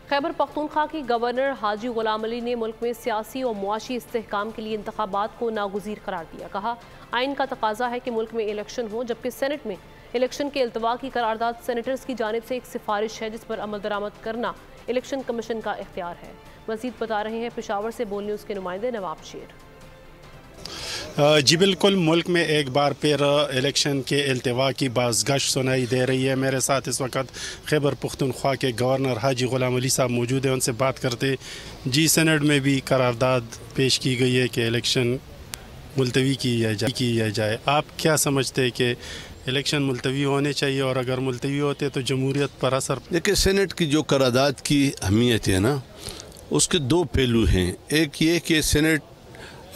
खैबर पख्तूनख्वा की गवर्नर हाजी गुलाम अली ने मुल्क में सियासी और मुआशी इस्तेहकाम के लिए इंतखाबात को नागुज़ीर करार दिया। कहा, आइन का तकाजा है कि मुल्क में इलेक्शन हो, जबकि सेनेट में इलेक्शन के इल्तवा की करारदाद सेनेटर्स की जानिब से एक सिफारिश है जिस पर अमल दरामद करना इलेक्शन कमीशन का इख्तियार है। मज़ीद बता रहे हैं पेशावर से बोल न्यूज़ के नुमाइंदे नवाब शेर। जी बिल्कुल, मुल्क में एक बार फिर इलेक्शन के इल्तवा की बाज़गश सुनाई दे रही है। मेरे साथ इस वक्त खैबर पख्तूनख्वा के गवर्नर हाजी गुलाम अली साहब मौजूद हैं, उनसे बात करते। जी, सेनेट में भी करारदाद पेश की गई है कि इलेक्शन मुलतवी की जाए। आप क्या समझते हैं कि इलेक्शन मुलतवी होने चाहिए, और अगर मुलतवी होते तो जमहूरियत पर असर? देखिए, सेनेट की जो करारदाद की अहमियत है ना, उसके दो पहलू हैं। एक ये कि सेनेट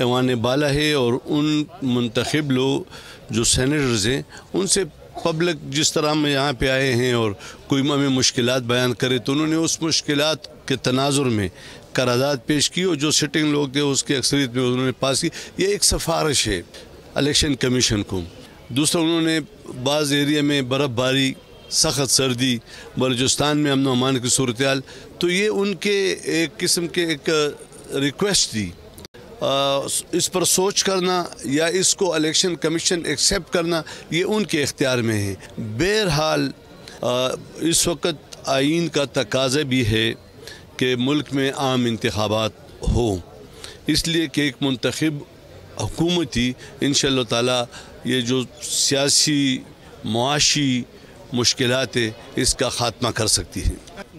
ऐवान बाला है और उन मुंतखब लोग जो सेनेटर्स हैं उनसे पब्लिक जिस तरह हम यहाँ पे आए हैं और कोई हमें मुश्किलात बयान करे तो उन्होंने उस मुश्किलात के तनाजुर में करारदाद पेश की और जो सिटिंग लोग थे उसकी अक्सरियत में उन्होंने पास की। ये एक सिफारिश है इलेक्शन कमीशन को। दूसरा, उन्होंने बाज़ एरिया में बर्फ़बारी, सख्त सर्दी, बलूचिस्तान में अमन अमान की सूरत हाल, तो ये उनके एक किस्म के एक रिक्वेस्ट थी। इस पर सोच करना या इसको इलेक्शन कमीशन एक्सेप्ट करना ये उनके इख्तियार में है। बहरहाल इस वक्त आइन का तकाज़ा भी है कि मुल्क में आम इंतखाबात हो, इसलिए कि एक मुंतखब हुकूमत ही इंशाअल्लाह ताला ये जो सियासी मुआशी मुश्किलात है इसका ख़ात्मा कर सकती है।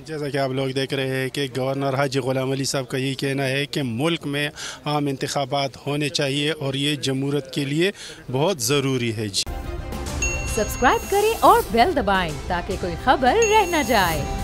जैसा कि आप लोग देख रहे हैं कि गवर्नर हाजी गुलाम अली साहब का यही कहना है कि मुल्क में आम इंतखाबात होने चाहिए और ये जमहूरियत के लिए बहुत ज़रूरी है। जी, सब्सक्राइब करें और बेल दबाएं ताकि कोई खबर रह न जाए।